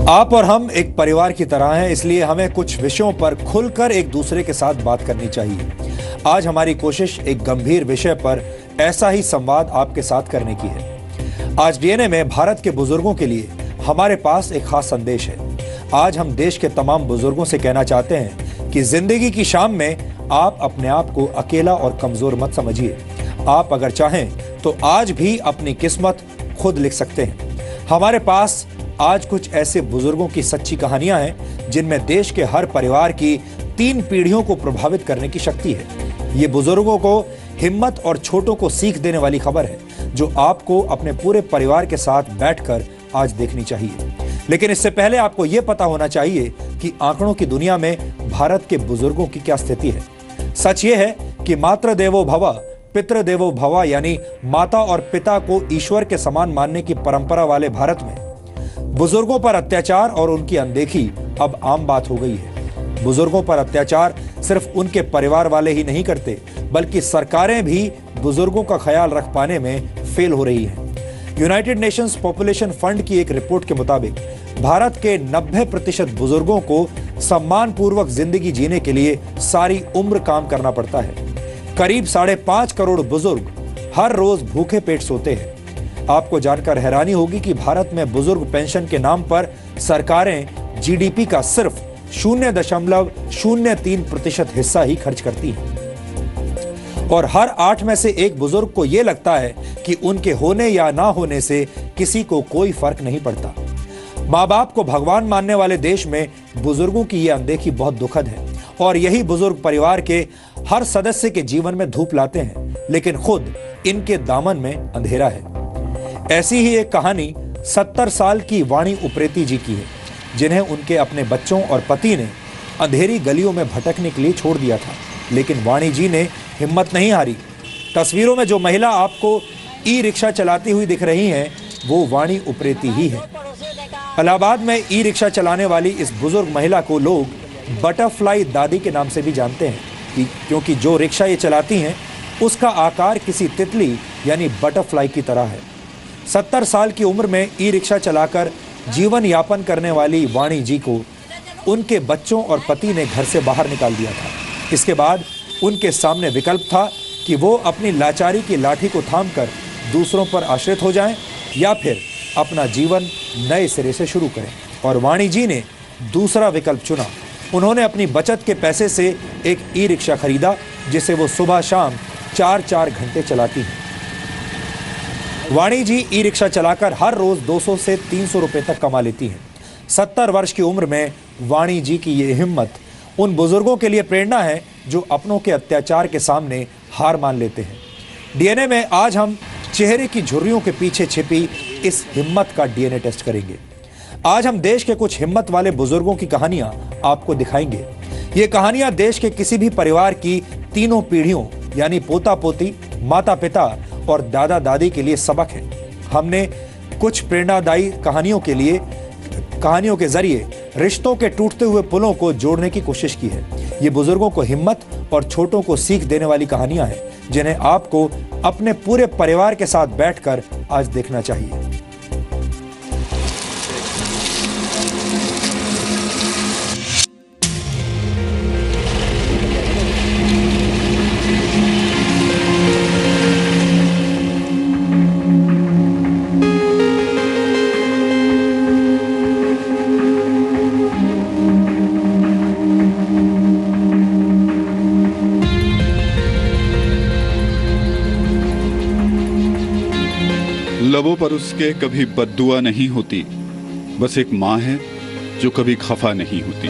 आप और हम एक परिवार की तरह हैं, इसलिए हमें कुछ विषयों पर खुलकर एक दूसरे के साथ बात करनी चाहिए। आज हमारी कोशिश एक गंभीर विषय पर ऐसा ही संवाद आपके साथ करने की है। आज डीएनए में भारत के बुजुर्गों के लिए हमारे पास एक खास संदेश है। आज हम देश के तमाम बुजुर्गों से कहना चाहते हैं कि जिंदगी की शाम में आप अपने आप को अकेला और कमजोर मत समझिए। आप अगर चाहें तो आज भी अपनी किस्मत खुद लिख सकते हैं। हमारे पास आज कुछ ऐसे बुजुर्गों की सच्ची कहानियां हैं जिनमें देश के हर परिवार की 3 पीढ़ियों को प्रभावित करने की शक्ति है। ये बुजुर्गों को हिम्मत और छोटों को सीख देने वाली खबर है, जो आपको अपने पूरे परिवार के साथ बैठकर आज देखनी चाहिए। लेकिन इससे पहले आपको यह पता होना चाहिए कि आंकड़ों की दुनिया में भारत के बुजुर्गों की क्या स्थिति है। सच ये है कि मातृ देवो भव, पितृ देवो भव, यानी माता और पिता को ईश्वर के समान मानने की परंपरा वाले भारत में बुजुर्गों पर अत्याचार और उनकी अनदेखी अब आम बात हो गई है। बुजुर्गों पर अत्याचार सिर्फ उनके परिवार वाले ही नहीं करते, बल्कि सरकारें भी बुजुर्गों का ख्याल रख पाने में फेल हो रही हैं। यूनाइटेड नेशंस पॉपुलेशन फंड की एक रिपोर्ट के मुताबिक भारत के 90% बुजुर्गों को सम्मानपूर्वक जिंदगी जीने के लिए सारी उम्र काम करना पड़ता है। करीब 5.5 करोड़ बुजुर्ग हर रोज भूखे पेट सोते हैं। आपको जानकर हैरानी होगी कि भारत में बुजुर्ग पेंशन के नाम पर सरकारें जीडीपी का सिर्फ 0.03% हिस्सा ही खर्च करती हैं। और हर 8 में से 1 बुजुर्ग को यह लगता है कि उनके होने या ना होने से किसी को कोई फर्क नहीं पड़ता। माँ बाप को भगवान मानने वाले देश में बुजुर्गों की यह अनदेखी बहुत दुखद है, और यही बुजुर्ग परिवार के हर सदस्य के जीवन में धूप लाते हैं, लेकिन खुद इनके दामन में अंधेरा है। ऐसी ही एक कहानी 70 साल की वाणी उप्रेती जी की है, जिन्हें उनके अपने बच्चों और पति ने अंधेरी गलियों में भटकने के लिए छोड़ दिया था, लेकिन वाणी जी ने हिम्मत नहीं हारी। तस्वीरों में जो महिला आपको ई रिक्शा चलाती हुई दिख रही हैं, वो वाणी उप्रेती ही है। इलाहाबाद में ई रिक्शा चलाने वाली इस बुजुर्ग महिला को लोग बटरफ्लाई दादी के नाम से भी जानते हैं, क्योंकि जो रिक्शा ये चलाती हैं उसका आकार किसी तितली यानी बटरफ्लाई की तरह है। 70 साल की उम्र में ई रिक्शा चलाकर जीवन यापन करने वाली वाणी जी को उनके बच्चों और पति ने घर से बाहर निकाल दिया था। इसके बाद उनके सामने विकल्प था कि वो अपनी लाचारी की लाठी को थामकर दूसरों पर आश्रित हो जाएं, या फिर अपना जीवन नए सिरे से शुरू करें। और वाणी जी ने दूसरा विकल्प चुना। उन्होंने अपनी बचत के पैसे से एक ई रिक्शा खरीदा, जिसे वो सुबह शाम 4-4 घंटे चलाती हैं। वाणी जी ई रिक्शा चलाकर हर रोज 200 से 300 रुपए तक कमा लेती हैं। 70 वर्ष की उम्र में वाणी जी की ये हिम्मत उन बुजुर्गों के लिए प्रेरणा है जो अपनों के अत्याचार के सामने हार मान लेते हैं। डीएनए में आज हम चेहरे की झुर्रियों के पीछे छिपी इस हिम्मत का डीएनए टेस्ट करेंगे। आज हम देश के कुछ हिम्मत वाले बुजुर्गों की कहानियां आपको दिखाएंगे। ये कहानियां देश के किसी भी परिवार की 3 पीढ़ियों यानी पोता पोती, माता पिता और दादा दादी के लिए सबक है। हमने कुछ प्रेरणादायी कहानियों के जरिए रिश्तों के टूटते हुए पुलों को जोड़ने की कोशिश की है। ये बुजुर्गों को हिम्मत और छोटों को सीख देने वाली कहानियां हैं, जिन्हें आपको अपने पूरे परिवार के साथ बैठकर आज देखना चाहिए। लबों पर उसके कभी बद्दुआ नहीं होती, बस एक माँ है जो कभी खफा नहीं होती।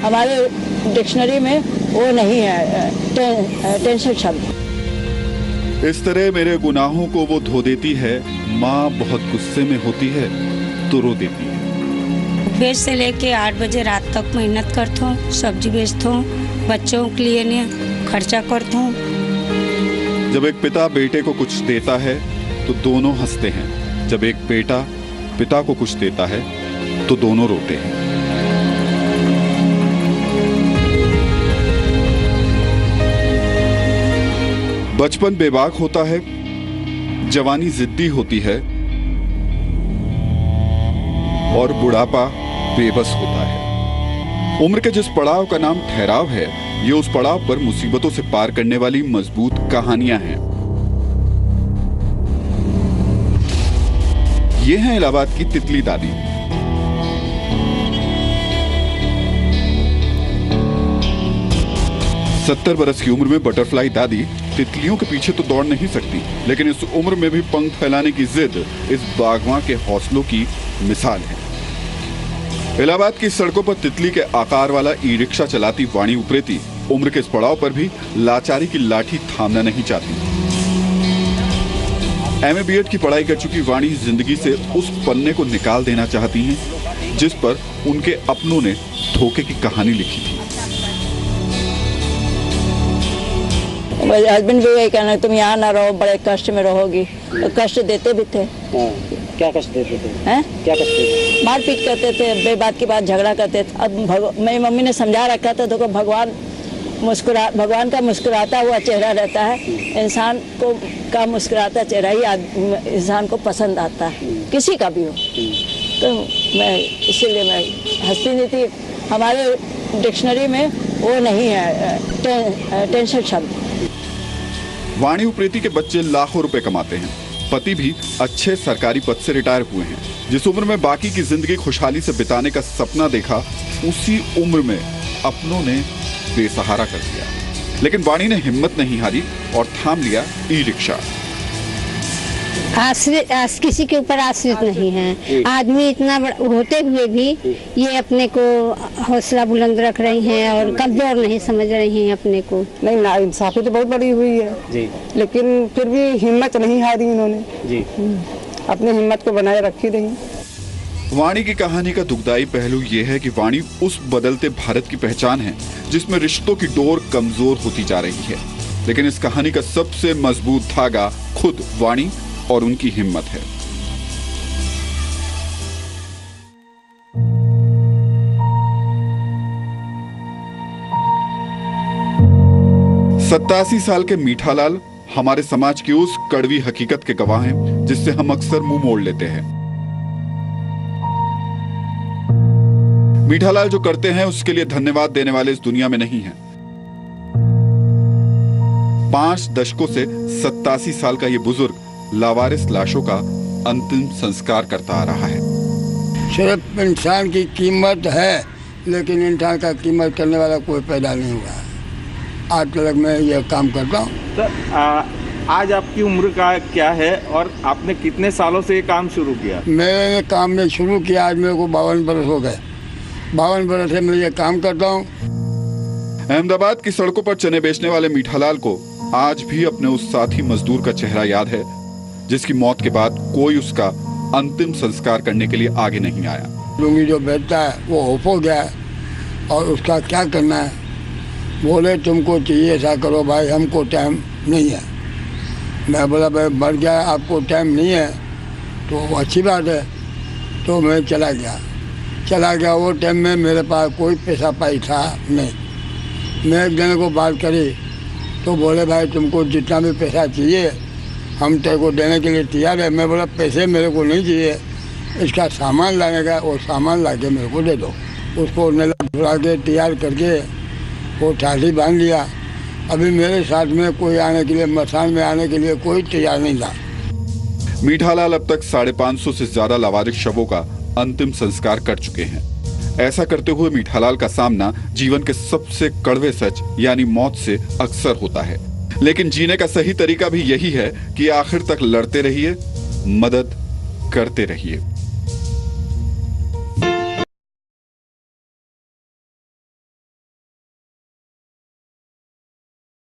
हमारे डिक्शनरी में वो नहीं है टेंशन शब्द। इस तरह मेरे गुनाहों को वो धो देती है। माँ बहुत गुस्से में होती है तो रो देती है। सुबह से लेके 8 बजे रात तक मेहनत करता हूँ, सब्जी बेचता हूँ, बच्चों के लिए खर्चा करता हूँ। जब एक पिता बेटे को कुछ देता है तो दोनों हंसते हैं। जब एक बेटा पिता को कुछ देता है तो दोनों रोते हैं। बचपन बेबाक होता है, जवानी जिद्दी होती है और बुढ़ापा बेबस होता है। उम्र के जिस पड़ाव का नाम ठहराव है, ये उस पड़ाव पर मुसीबतों से पार करने वाली मजबूत कहानियां हैं। ये है इलाहाबाद की तितली दादी। सत्तर बरस की उम्र में बटरफ्लाई दादी तितलियों के पीछे तो दौड़ नहीं सकती, लेकिन इस उम्र में भी पंख फैलाने की जिद इस बागवां के हौसलों की मिसाल है। इलाहाबाद की सड़कों पर तितली के आकार वाला ई रिक्शा चलाती वाणी उप्रेती उम्र के इस पड़ाव पर भी लाचारी की लाठी थामना नहीं चाहती। एमए बीएड की पढ़ाई कर चुकी वाणी जिंदगी से उस पन्ने को निकाल देना चाहती हैं जिस पर उनके अपनों ने धोखे की कहानी लिखी थी। मेरे हस्बैंड भी यही कहना, तुम यहाँ ना रहो, बड़े कष्ट में रहोगी। तो कष्ट देते भी थे। क्या कष्ट देते थे? हैं? क्या कष्ट देते थे? मारपीट करते थे, बेबात की बात झगड़ा करते थे। अब मेरी मम्मी ने समझा रखा था, देखो भगवान का मुस्कुराता हुआ चेहरा रहता है। इंसान को का मुस्कुराता चेहरा ही इंसान को पसंद आता है, किसी का भी हो। तो मैं इसीलिए मैं हंसती नहीं थी। हमारे डिक्शनरी में वो नहीं है टेंशन शब्द। वाणी उप्रेती के बच्चे लाखों रुपए कमाते हैं। पति भी अच्छे सरकारी पद से रिटायर हुए हैं। जिस उम्र में बाकी की जिंदगी खुशहाली से बिताने का सपना देखा, उसी उम्र में अपनों ने बेसहारा कर दिया। लेकिन वाणी ने हिम्मत नहीं हारी और थाम लिया ई रिक्शा। किसी के ऊपर आश्रित नहीं है। आदमी इतना होते हुए भी ये अपने को हौसला बुलंद रख रही हैं और कमजोर नहीं समझ रही हैं अपने को। नहीं, नाइंसाफी तो बहुत बड़ी हुई है जी, लेकिन फिर भी हिम्मत नहीं हारी उन्होंने जी, अपनी हिम्मत को बनाए रखी रही। वाणी की कहानी का दुखदाई पहलू यह है कि वाणी उस बदलते भारत की पहचान है जिसमें रिश्तों की डोर कमजोर होती जा रही है। लेकिन इस कहानी का सबसे मजबूत धागा खुद वाणी और उनकी हिम्मत है। सत्तासी साल के मीठालाल हमारे समाज की उस कड़वी हकीकत के गवाह हैं जिससे हम अक्सर मुंह मोड़ लेते हैं। मीठालाल जो करते हैं उसके लिए धन्यवाद देने वाले इस दुनिया में नहीं हैं। 5 दशकों से 87 साल का ये बुजुर्ग लावारिस लाशों का अंतिम संस्कार करता आ रहा है। सिर्फ इंसान की कीमत है, लेकिन इंसान का कीमत करने वाला कोई पैदा नहीं हुआ है। आज तक मैं यह काम करता हूँ। तो आज आपकी उम्र का क्या है और आपने कितने सालों से ये काम शुरू किया? मैंने काम में शुरू किया, आज मेरे को 52 बरस हो गए। 52 बरस से मैं ये काम करता हूँ। अहमदाबाद की सड़कों पर चने बेचने वाले मीठालाल को आज भी अपने उस साथी मजदूर का चेहरा याद है जिसकी मौत के बाद कोई उसका अंतिम संस्कार करने के लिए आगे नहीं आया। लुंगी जो बेचता है वो ऑफ हो गया है और उसका क्या करना है। बोले तुमको चाहिए ऐसा करो भाई, हमको टाइम नहीं है। मैं बोला भाई मर गया, आपको टाइम नहीं है तो अच्छी बात है। तो मैं चला गया। वो टाइम में मेरे पास कोई पैसा पाई था नहीं। मैं एक जने को बात करी तो बोले भाई तुमको जितना भी पैसा चाहिए हम तेरे को देने के लिए तैयार है। मैं बोला पैसे मेरे को नहीं चाहिए, इसका सामान लाने का, वो सामान ला के मेरे को दे दो। उसको नला धुला के तैयार करके वो ठाठी बांध लिया। अभी मेरे साथ में कोई आने के लिए, मसान में आने के लिए कोई तैयार नहीं था। मीठालाल अब तक 550 से ज्यादा लावारिस शवों का अंतिम संस्कार कर चुके हैं। ऐसा करते हुए मीठालाल का सामना जीवन के सबसे कड़वे सच यानी मौत से अक्सर होता है। लेकिन जीने का सही तरीका भी यही है कि आखिर तक लड़ते रहिए, मदद करते रहिए।